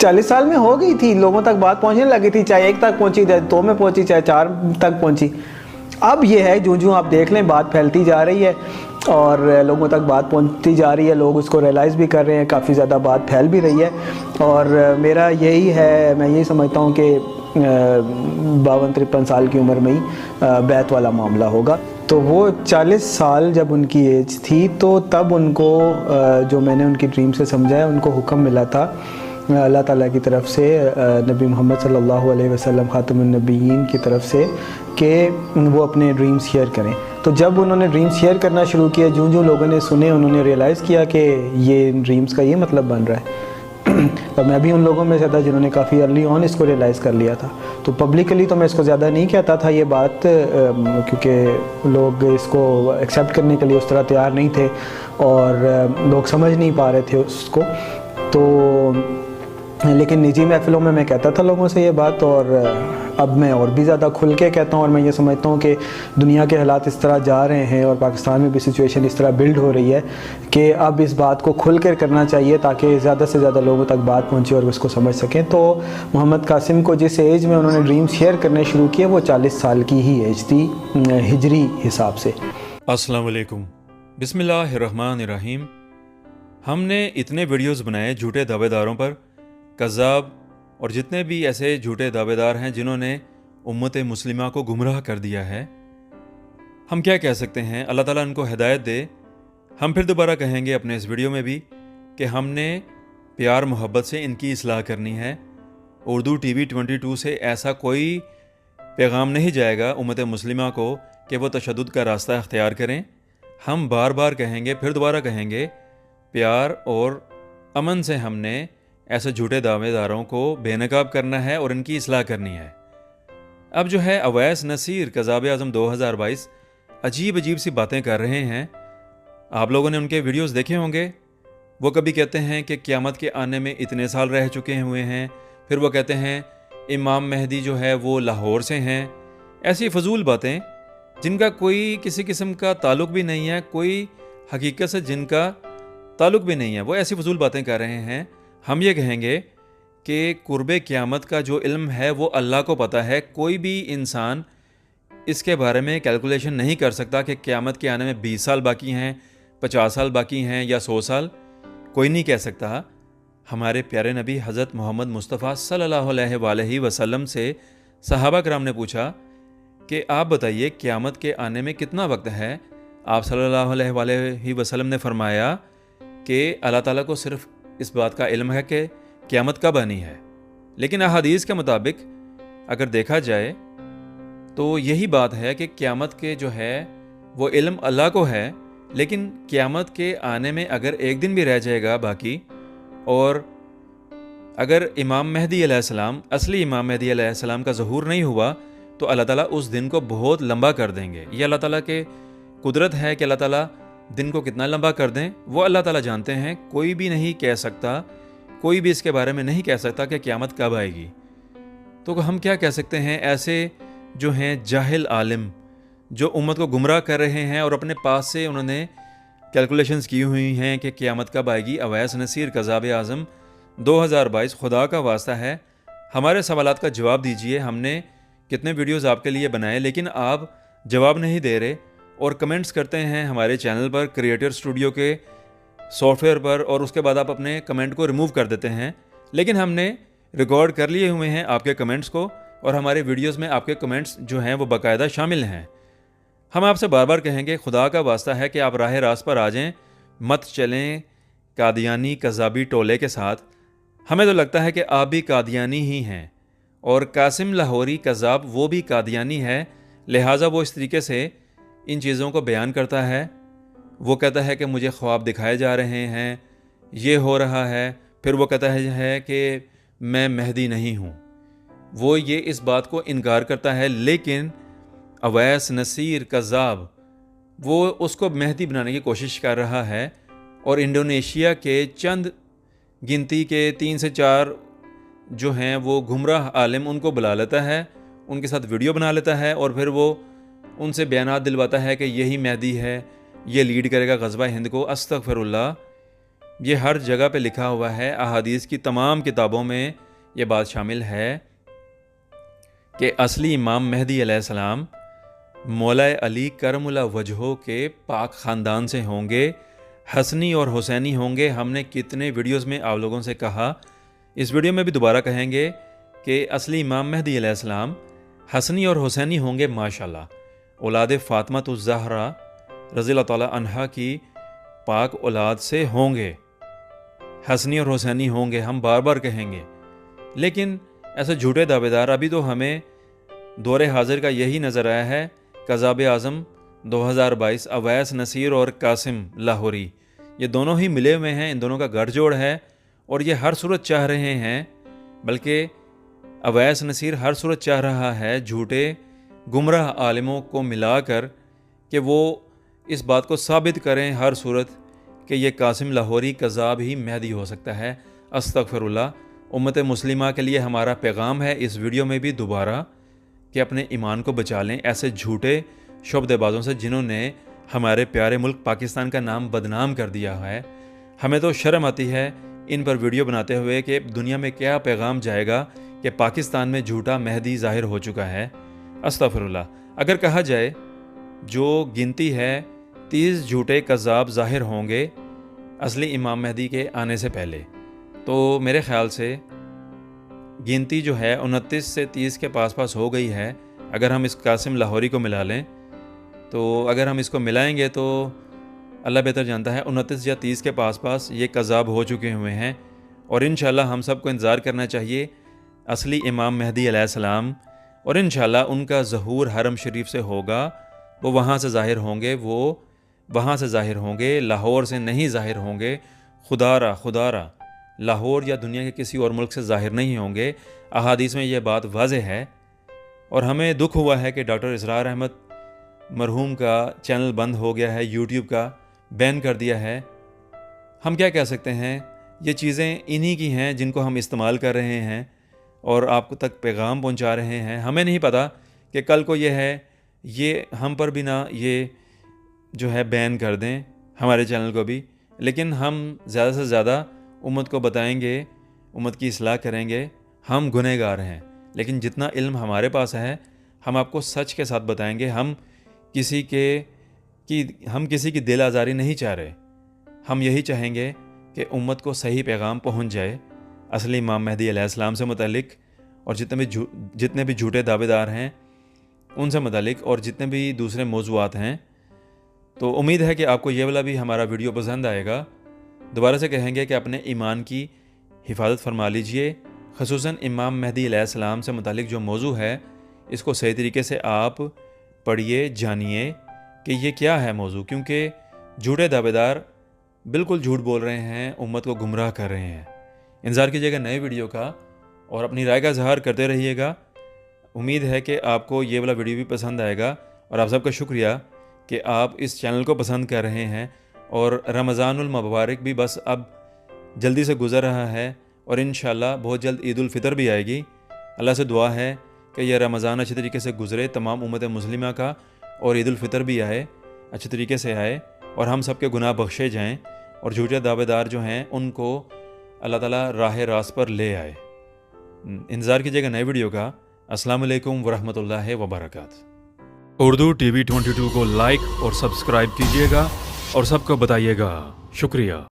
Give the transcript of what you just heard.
40 साल में हो गई थी, लोगों तक बात पहुंचने लगी थी, चाहे 1 तक पहुंची, चाहे 2 में पहुंची, चाहे 4 तक पहुंची। अब ये है जो आप देख लें बात फैलती जा रही है और लोगों तक बात पहुंचती जा रही है, लोग उसको रियलाइज़ भी कर रहे हैं, काफ़ी ज़्यादा बात फैल भी रही है। और मेरा यही है, मैं यही समझता हूँ कि 52-53 साल की उम्र में ही बैत वाला मामला होगा। तो वो 40 साल जब उनकी एज थी तो तब उनको जो मैंने उनकी ड्रीम से समझा है, उनको हुक्म मिला था अल्लाह ताला की तरफ से, नबी मोहम्मद सल्लल्लाहु अलैहि वसल्लम खातमुन नबीयीन की तरफ से, कि वो अपने ड्रीम्स शेयर करें। तो जब उन्होंने ड्रीम्स शेयर करना शुरू किया, जो लोगों ने सुने उन्होंने रियलाइज़ किया कि ये ड्रीम्स का ये मतलब बन रहा है। और मैं भी उन लोगों में से था जिन्होंने काफ़ी अर्ली ऑन इसको रियलाइज़ कर लिया था। तो पब्लिकली तो मैं इसको ज़्यादा नहीं कहता था ये बात, क्योंकि लोग इसको एक्सेप्ट करने के लिए उस तरह तैयार नहीं थे और लोग समझ नहीं पा रहे थे उसको। तो लेकिन निजी महफ़िलों में मैं कहता था लोगों से ये बात, और अब मैं और भी ज़्यादा खुल के कहता हूँ। और मैं ये समझता हूँ कि दुनिया के हालात इस तरह जा रहे हैं और पाकिस्तान में भी सिचुएशन इस तरह बिल्ड हो रही है कि अब इस बात को खुल कर करना चाहिए ताकि ज़्यादा से ज़्यादा लोगों तक बात पहुँचे और उसको समझ सकें। तो मोहम्मद कासिम को जिस एज में उन्होंने ड्रीम शेयर करने शुरू किए वो 40 साल की ही एज थी हिजरी हिसाब से। अस्सलाम वालेकुम, बिस्मिल्लाहिर्रहमानिर्रहीम। हमने इतने वीडियोस बनाए झूठे दावेदारों पर, कज़्ज़ाब और जितने भी ऐसे झूठे दावेदार हैं जिन्होंने उम्मत मुस्लिमा को गुमराह कर दिया है। हम क्या कह सकते हैं, अल्लाह ताला इनको हिदायत दे। हम फिर दोबारा कहेंगे अपने इस वीडियो में भी कि हमने प्यार मोहब्बत से इनकी इस्लाह करनी है। उर्दू TV 22 से ऐसा कोई पैगाम नहीं जाएगा उम्मत मुस्लिमा को कि वो तशद्दुद का रास्ता अख्तियार करें। हम बार बार कहेंगे, फिर दोबारा कहेंगे, प्यार और अमन से हमने ऐसे झूठे दावेदारों को बेनकाब करना है और इनकी इस्लाह करनी है। अब जो है अवैस नसीर कज़ाब आज़म 2022 अजीब अजीब सी बातें कर रहे हैं। आप लोगों ने उनके वीडियोस देखे होंगे। वो कभी कहते हैं कि क़यामत के आने में इतने साल रह चुके हुए हैं, फिर वो कहते हैं इमाम मेहदी जो है वो लाहौर से हैं। ऐसी फजूल बातें जिनका कोई किसी किस्म का ताल्लुक़ भी नहीं है, कोई हकीकत से जिनका ताल्लुक़ भी नहीं है, वो ऐसी फजूल बातें कर रहे हैं। हम ये कहेंगे कि कुर्बे क़यामत का जो इल्म है वो अल्लाह को पता है। कोई भी इंसान इसके बारे में कैलकुलेशन नहीं कर सकता कि क़यामत के आने में 20 साल बाकी हैं, 50 साल बाकी हैं या 100 साल, कोई नहीं कह सकता। हमारे प्यारे नबी हज़रत मोहम्मद मुस्तफ़ा सल्लल्लाहु अलैहि वसल्लम से सहाबा कराम ने पूछा कि आप बताइए क़यामत के आने में कितना वक्त है। आप सल्लल्लाहु अलैहि वसल्लम ने फरमाया कि अल्लाह ताला को सिर्फ़ इस बात का इल्म है कि क़यामत कब आनी है। लेकिन अहादीस के मुताबिक अगर देखा जाए तो यही बात है कि क़यामत के जो है वो इल्म अल्लाह को है, लेकिन क़यामत के आने में अगर एक दिन भी रह जाएगा बाकी, और अगर इमाम मेहदी अलैहिस्सलाम, असली इमाम मेहदी अलैहिस्सलाम का ज़हूर नहीं हुआ तो अल्लाह ताला उस दिन को बहुत लंबा कर देंगे। ये अल्लाह ताला के कुदरत है कि अल्लाह ताला दिन को कितना लंबा कर दें, वो अल्लाह ताला जानते हैं। कोई भी नहीं कह सकता, कोई भी इसके बारे में नहीं कह सकता कि क़यामत कब आएगी। तो हम क्या कह सकते हैं, ऐसे जो हैं जाहिल आलिम जो उम्मत को गुमराह कर रहे हैं और अपने पास से उन्होंने कैलकुलेशंस की हुई हैं कि क़यामत कब आएगी। अवैस नसीर कज़ाब आज़म 2022, खुदा का वास्ता है हमारे सवालात का जवाब दीजिए। हमने कितने वीडियोज़ आपके लिए बनाए लेकिन आप जवाब नहीं दे रहे और कमेंट्स करते हैं हमारे चैनल पर, क्रिएटर स्टूडियो के सॉफ्टवेयर पर, और उसके बाद आप अपने कमेंट को रिमूव कर देते हैं। लेकिन हमने रिकॉर्ड कर लिए हुए हैं आपके कमेंट्स को और हमारे वीडियोस में आपके कमेंट्स जो हैं वो बाकायदा शामिल हैं। हम आपसे बार बार कहेंगे, खुदा का वास्ता है कि आप राह रास्त पर आ जाएं, मत चलें कादियानी कज़ाबी टोले के साथ। हमें तो लगता है कि आप भी कादियानी ही हैं और कासिम लाहौरी कज़ाब वो भी कादियानी है, लिहाजा वो इस तरीके से इन चीज़ों को बयान करता है। वो कहता है कि मुझे ख्वाब दिखाए जा रहे हैं, ये हो रहा है, फिर वो कहता है कि मैं मेहदी नहीं हूँ। वो ये इस बात को इनकार करता है, लेकिन अवैस नसीर कज़ाब वो उसको मेहदी बनाने की कोशिश कर रहा है और इंडोनेशिया के चंद गिनती के 3 से 4 जो हैं वो गुमराह आलिम उनको बुला लेता है, उनके साथ वीडियो बना लेता है और फिर वो उनसे बयानात दिलवाता है कि यही मेहदी है, ये लीड करेगा ग़ज़वा हिंद को। अस्तग़फ़िरुल्लाह, ये हर जगह पे लिखा हुआ है, अहादीस की तमाम किताबों में ये बात शामिल है कि असली इमाम मेहदी अलैहिस्सलाम मौला अली करमुल्ला वजहो के पाक ख़ानदान से होंगे, हसनी और हुसैनी होंगे। हमने कितने वीडियोस में आप लोगों से कहा, इस वीडियो में भी दोबारा कहेंगे कि असली इमाम मेहदी अलैहिस्सलाम हसनी और हुसैनी होंगे माशाल्लाह। औलाद फ़ातिमा ज़हरा रज़ियल्लाहु ताला अन्हा की पाक औलाद से होंगे, हसनी और हुसैनी होंगे, हम बार बार कहेंगे। लेकिन ऐसे झूठे दावेदार, अभी तो हमें दौरे हाजिर का यही नज़र आया है। कज़ाब आज़म 2022 अवैस नसीर और कासिम लाहौरी, ये दोनों ही मिले हुए हैं, इन दोनों का गठजोड़ है और ये हर सूरत चाह रहे हैं, बल्कि अवैस नसीर हर सूरत चाह रहा है झूठे गुमराह आलिमों को मिलाकर कि वो इस बात को साबित करें हर सूरत कि ये कासिम लाहौरी कज़ाब ही मेहदी हो सकता है। अस्तगफिरुल्लाह। उम्मत मुस्लिमा के लिए हमारा पैगाम है इस वीडियो में भी दोबारा कि अपने ईमान को बचा लें ऐसे झूठे शुबदेबाजों से जिन्होंने हमारे प्यारे मुल्क पाकिस्तान का नाम बदनाम कर दिया है। हमें तो शर्म आती है इन पर वीडियो बनाते हुए कि दुनिया में क्या पैगाम जाएगा कि पाकिस्तान में झूठा मेहदी ज़ाहिर हो चुका है। अस्तगफिरुल्लाह। अगर कहा जाए जो गिनती है 30 झूठे कज़ाब ज़ाहिर होंगे असली इमाम मेहदी के आने से पहले, तो मेरे ख़्याल से गिनती जो है 29 से 30 के पास हो गई है। अगर हम इस कासिम लाहौरी को मिला लें, तो अगर हम इसको मिलाएंगे तो अल्लाह बेहतर जानता है 29 या 30 के पास ये कज़ाब हो चुके हुए हैं। और इंशाल्लाह हम सबको इंतज़ार करना चाहिए असली इमाम मेहदी अलैहिस्सलाम, और इंशाल्लाह उनका ज़हूर हरम शरीफ से होगा, वो वहाँ से ज़ाहिर होंगे, वो वहाँ से ज़ाहिर होंगे, लाहौर से नहीं ज़ाहिर होंगे। खुदारा लाहौर या दुनिया के किसी और मुल्क से ज़ाहिर नहीं होंगे। अहादीस में यह बात वाज़ेह है। और हमें दुख हुआ है कि डॉक्टर इसरार अहमद मरहूम का चैनल बंद हो गया है, यूट्यूब का बैन कर दिया है। हम क्या कह सकते हैं, ये चीज़ें इन्हीं की हैं जिनको हम इस्तेमाल कर रहे हैं और आपको तक पैगाम पहुंचा रहे हैं। हमें नहीं पता कि कल को ये है, ये हम पर भी ना ये जो है बैन कर दें हमारे चैनल को भी। लेकिन हम ज़्यादा से ज़्यादा उम्मत को बताएंगे, उम्मत की इसलाह करेंगे। हम गुनहगार हैं, लेकिन जितना इल्म हमारे पास है हम आपको सच के साथ बताएंगे। हम किसी की दिल आज़ारी नहीं चाह रहे। हम यही चाहेंगे कि उम्मत को सही पैगाम पहुंच जाए असली इमाम मेहदी अलैहिस्सलाम से मुतालिक, और जितने भी झूठे दावेदार हैं उनसे मुतालिक, और जितने भी दूसरे मौज़ूआत हैं। तो उम्मीद है कि आपको ये वाला भी हमारा वीडियो पसंद आएगा। दोबारा से कहेंगे कि अपने ईमान की हिफाजत फरमा लीजिए। ख़ुसूसन इमाम मेहदी अलैहिस्सलाम से मुतालिक जो मौजू है, इसको सही तरीके से आप पढ़िए, जानिए कि ये क्या है मौजू, क्योंकि झूठे दावेदार बिल्कुल झूठ बोल रहे हैं, उम्मत को गुमराह कर रहे हैं। इंतज़ार कीजिएगा नए वीडियो का और अपनी राय का इज़हार करते रहिएगा। उम्मीद है कि आपको ये वाला वीडियो भी पसंद आएगा, और आप सबका शुक्रिया कि आप इस चैनल को पसंद कर रहे हैं। और रमज़ानुल मुबारक भी बस अब जल्दी से गुज़र रहा है, और इंशाल्लाह बहुत जल्द ईद उल फ़ितर भी आएगी। अल्लाह से दुआ है कि यह रमज़ान अच्छे तरीके से गुज़रे तमाम उम्मत मुस्लिमा का, और ईद उल फ़ितर भी आए, अच्छे तरीके से आए, और हम सब के गुनाह बख्शे जाएँ, और झूठे दावेदार जो हैं उनको अल्लाह ताला राह रास्त पर ले आए। इंतज़ार कीजिएगा नए वीडियो का। अस्सलाम वालेकुम वरहमतुल्लाहि वबरकातुहू। उर्दू TV 22 को लाइक और सब्सक्राइब कीजिएगा और सबको बताइएगा। शुक्रिया।